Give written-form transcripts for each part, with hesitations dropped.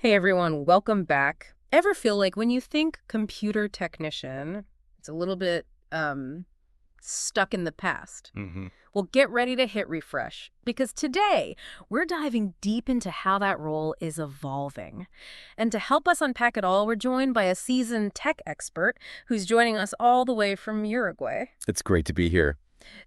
Hey everyone, welcome back. Ever feel like when you think computer technician, it's a little bit stuck in the past? hmm Well, get ready to hit refresh because today we're diving deep into how that role is evolving. And to help us unpack it all, we're joined by a seasoned tech expert who's joining us all the way from Uruguay. It's great to be here.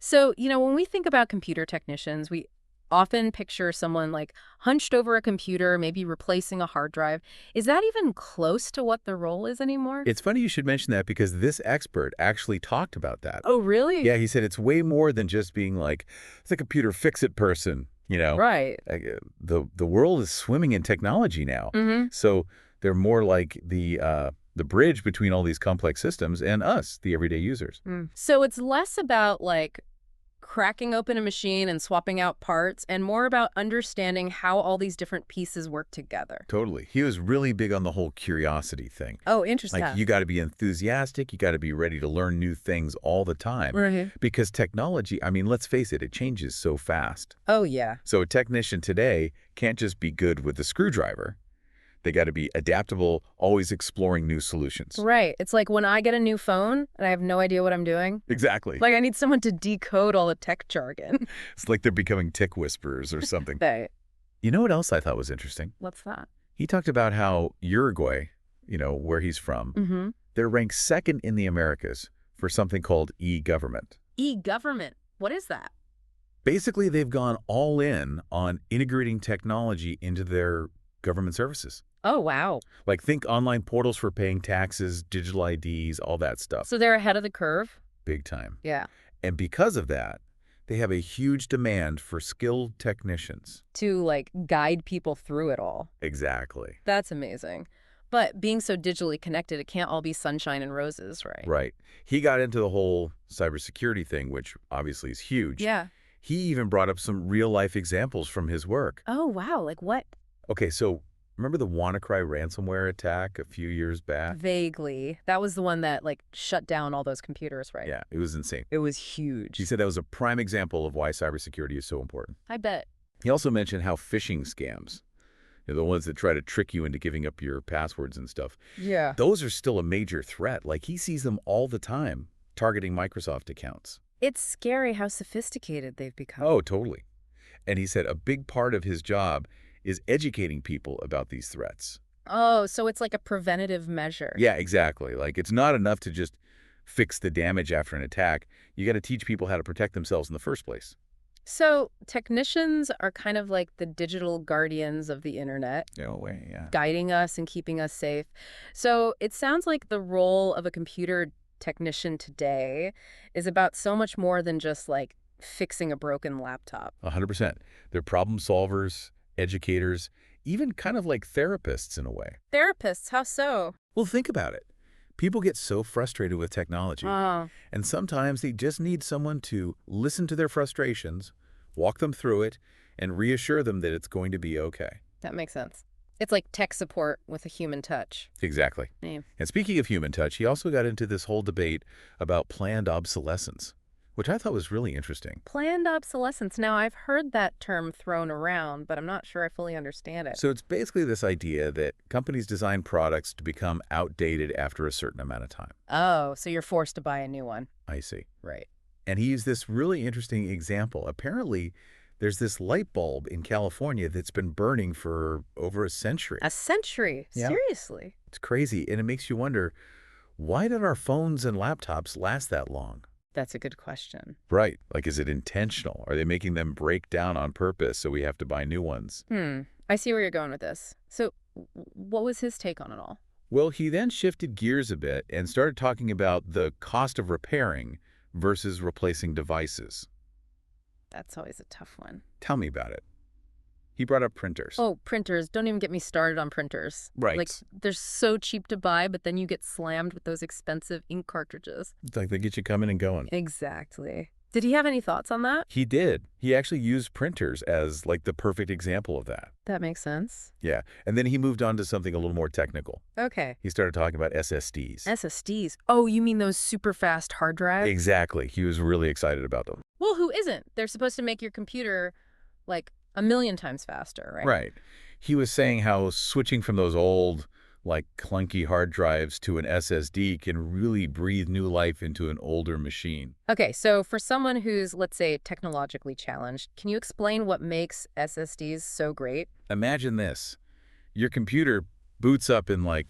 So, when we think about computer technicians, we often picture someone like hunched over a computer, maybe replacing a hard drive. Is that even close to what the role is anymore? It's funny you should mention that because this expert actually talked about that. Oh, really? Yeah, he said it's way more than just being like the computer fix-it person, Right. The world is swimming in technology now. Mm-hmm. So they're more like the bridge between all these complex systems and us, the everyday users. So it's less about like cracking open a machine and swapping out parts and more about understanding how all these different pieces work together. Totally. He was really big on the whole curiosity thing. Oh, interesting. Like, you got to be enthusiastic. You got to be ready to learn new things all the time. Right. Because technology, I mean, let's face it, it changes so fast. Oh, yeah. So a technician today can't just be good with the screwdriver. They got to be adaptable, always exploring new solutions. Right. It's like when I get a new phone and I have no idea what I'm doing. Exactly. Like I need someone to decode all the tech jargon. It's like they're becoming tick whisperers or something. Right. You know what else I thought was interesting? What's that? He talked about how Uruguay, where he's from, Mm-hmm. they're ranked second in the Americas for something called e-government. E-government. What is that? Basically, they've gone all in on integrating technology into their government services. Oh, wow. Like, think online portals for paying taxes, digital IDs, all that stuff. So they're ahead of the curve? Big time. Yeah. And because of that, they have a huge demand for skilled technicians. To like guide people through it all. Exactly. That's amazing. But being so digitally connected, it can't all be sunshine and roses, right? Right. He got into the whole cybersecurity thing, which obviously is huge. Yeah. He even brought up some real-life examples from his work. Oh, wow. Like what? Okay, so remember the WannaCry ransomware attack a few years back? Vaguely. That was the one that like shut down all those computers, right? Yeah, it was insane. It was huge. He said that was a prime example of why cybersecurity is so important. I bet. He also mentioned how phishing scams, the ones that try to trick you into giving up your passwords and stuff, Yeah. those are still a major threat. Like, he sees them all the time, targeting Microsoft accounts. It's scary how sophisticated they've become. Oh, totally. And he said a big part of his job is educating people about these threats. Oh, so it's like a preventative measure. Yeah, exactly. Like, it's not enough to just fix the damage after an attack. You got to teach people how to protect themselves in the first place. So technicians are kind of like the digital guardians of the internet, No way, yeah. guiding us and keeping us safe. So it sounds like the role of a computer technician today is about so much more than just like fixing a broken laptop. 100%. They're problem solvers, educators, even kind of like therapists in a way. Therapists, how so? Well, think about it. People get so frustrated with technology, Oh, and sometimes they just need someone to listen to their frustrations, walk them through it, and reassure them that it's going to be okay. that makes sense. It's like tech support with a human touch. Exactly. Yeah. And speaking of human touch, he also got into this whole debate about planned obsolescence, which I thought was really interesting. Planned obsolescence. Now, I've heard that term thrown around, but I'm not sure I fully understand it. So it's basically this idea that companies design products to become outdated after a certain amount of time. Oh, so you're forced to buy a new one. I see. Right. And he used this really interesting example. Apparently, there's this light bulb in California that's been burning for over a century. A century? Yeah. Seriously? It's crazy, and it makes you wonder, why did our phones and laptops last that long? That's a good question. Right. Like, is it intentional? Are they making them break down on purpose so we have to buy new ones? I see where you're going with this. So what was his take on it all? Well, he then shifted gears a bit and started talking about the cost of repairing versus replacing devices. That's always a tough one. Tell me about it. He brought up printers. Oh, printers. Don't even get me started on printers. Right. Like, they're so cheap to buy, but then you get slammed with those expensive ink cartridges. It's like they get you coming and going. Exactly. Did he have any thoughts on that? He did. He actually used printers as like the perfect example of that. That makes sense. Yeah. And then he moved on to something a little more technical. Okay. He started talking about SSDs. SSDs. Oh, you mean those super fast hard drives? Exactly. He was really excited about them. Well, who isn't? They're supposed to make your computer like a million times faster, right? Right. He was saying how switching from those old, like clunky hard drives to an SSD can really breathe new life into an older machine. Okay, so for someone who's, let's say, technologically challenged, can you explain what makes SSDs so great? Imagine this. Your computer boots up in like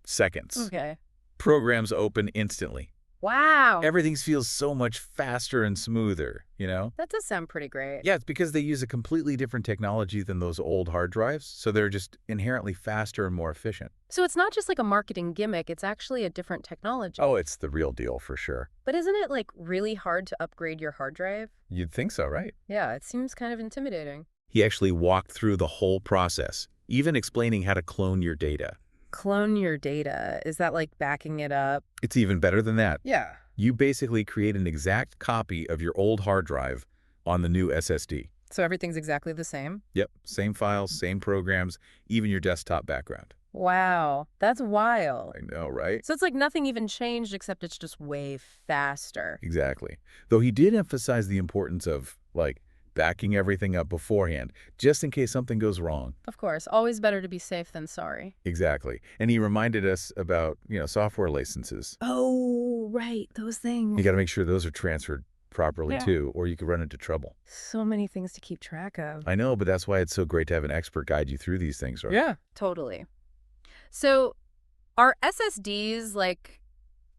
seconds. Okay. Programs open instantly. Wow. Everything feels so much faster and smoother, you know? That does sound pretty great. Yeah, it's because they use a completely different technology than those old hard drives, so they're just inherently faster and more efficient. So it's not just like a marketing gimmick, it's actually a different technology. Oh, it's the real deal for sure. But isn't it like really hard to upgrade your hard drive? You'd think so, right? Yeah, it seems kind of intimidating. He actually walked through the whole process, even explaining how to clone your data. Clone your data. Is that like backing it up? It's even better than that. Yeah. You basically create an exact copy of your old hard drive on the new SSD. So everything's exactly the same? Yep, same files, same programs, even your desktop background. Wow, that's wild. I know, right? So it's like nothing even changed except it's just way faster. Exactly. Though he did emphasize the importance of, like, backing everything up beforehand, just in case something goes wrong. Of course, always better to be safe than sorry. Exactly. And he reminded us about, software licenses. Oh, right, those things. You got to make sure those are transferred properly, Yeah. too, or you could run into trouble. So many things to keep track of. I know, but that's why it's so great to have an expert guide you through these things, right? Yeah, totally. So are SSDs like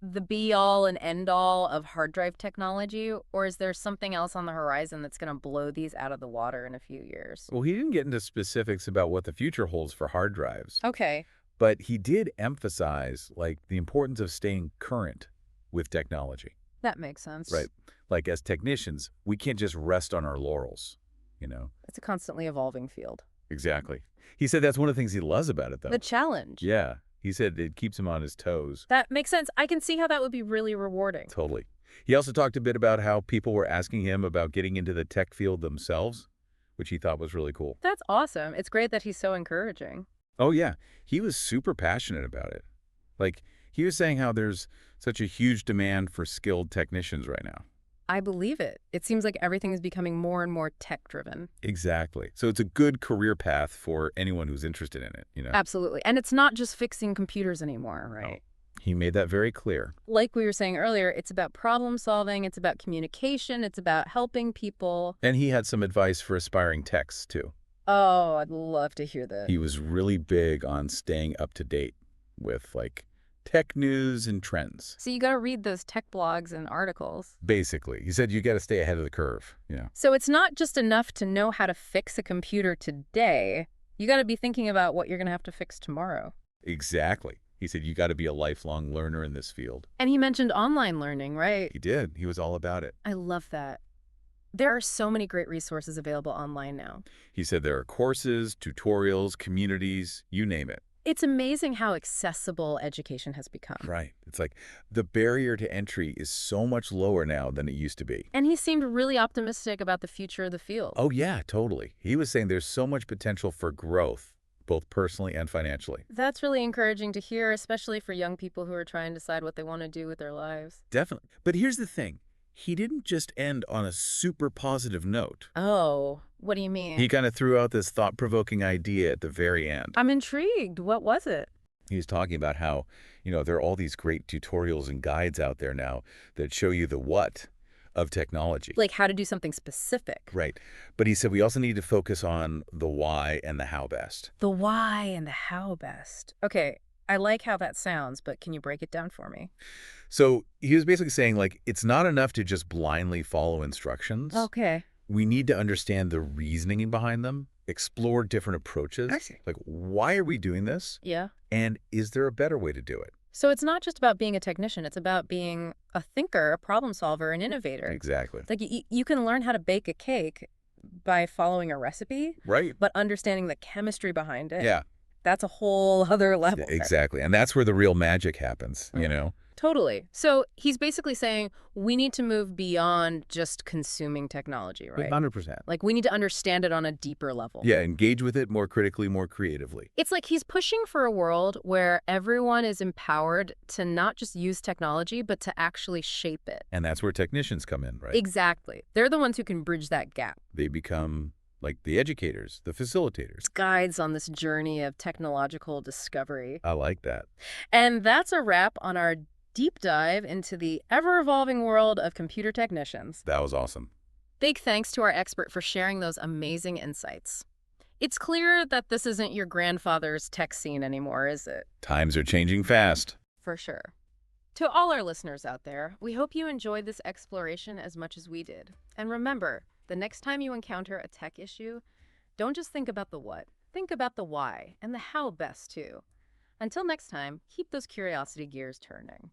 the be-all and end-all of hard drive technology, or is there something else on the horizon that's going to blow these out of the water in a few years? Well, he didn't get into specifics about what the future holds for hard drives, Okay. but he did emphasize, like, the importance of staying current with technology. That makes sense. Right. Like, as technicians, we can't just rest on our laurels, It's a constantly evolving field. Exactly. He said that's one of the things he loves about it, though. The challenge. Yeah. He said it keeps him on his toes. That makes sense. I can see how that would be really rewarding. Totally. He also talked a bit about how people were asking him about getting into the tech field themselves, which he thought was really cool. That's awesome. It's great that he's so encouraging. Oh, yeah. He was super passionate about it. Like, he was saying how there's such a huge demand for skilled technicians right now. I believe it. It seems like everything is becoming more and more tech-driven. Exactly. So it's a good career path for anyone who's interested in it. Absolutely. And it's not just fixing computers anymore, right? No. He made that very clear. Like we were saying earlier, it's about problem solving, it's about communication, it's about helping people. And he had some advice for aspiring techs, too. Oh, I'd love to hear that. He was really big on staying up to date with, like, tech news and trends. So you got to read those tech blogs and articles. Basically. He said you got to stay ahead of the curve. So it's not just enough to know how to fix a computer today. You got to be thinking about what you're going to have to fix tomorrow. Exactly. He said you got to be a lifelong learner in this field. And he mentioned online learning, right? He did. He was all about it. I love that. There are so many great resources available online now. He said there are courses, tutorials, communities, you name it. It's amazing how accessible education has become. Right. It's like the barrier to entry is so much lower now than it used to be. And he seemed really optimistic about the future of the field. Oh, yeah, totally. He was saying there's so much potential for growth, both personally and financially. That's really encouraging to hear, especially for young people who are trying to decide what they want to do with their lives. Definitely. But here's the thing. He didn't just end on a super positive note. Oh, what do you mean? He kind of threw out this thought-provoking idea at the very end. I'm intrigued. What was it? He was talking about how, there are all these great tutorials and guides out there now that show you the what of technology. Like how to do something specific. Right. But he said we also need to focus on the why and the how best. The why and the how best. Okay, I like how that sounds, but can you break it down for me? So he was basically saying, like, it's not enough to just blindly follow instructions. Okay. We need to understand the reasoning behind them, explore different approaches. I see. Like, why are we doing this? Yeah. And is there a better way to do it? So it's not just about being a technician. It's about being a thinker, a problem solver, an innovator. Exactly. Like you can learn how to bake a cake by following a recipe, Right. but understanding the chemistry behind it. Yeah. That's a whole other level. Exactly. And that's where the real magic happens. Totally. So he's basically saying we need to move beyond just consuming technology, right? 100%. Like we need to understand it on a deeper level. Yeah, engage with it more critically, more creatively. It's like he's pushing for a world where everyone is empowered to not just use technology, but to actually shape it. And that's where technicians come in, right? Exactly. They're the ones who can bridge that gap. They become like the educators, the facilitators. Guides on this journey of technological discovery. I like that. And that's a wrap on our deep dive into the ever-evolving world of computer technicians. That was awesome. Big thanks to our expert for sharing those amazing insights. It's clear that this isn't your grandfather's tech scene anymore, is it? Times are changing fast. For sure. To all our listeners out there, we hope you enjoyed this exploration as much as we did. And remember, the next time you encounter a tech issue, don't just think about the what. Think about the why and the how best, too. Until next time, keep those curiosity gears turning.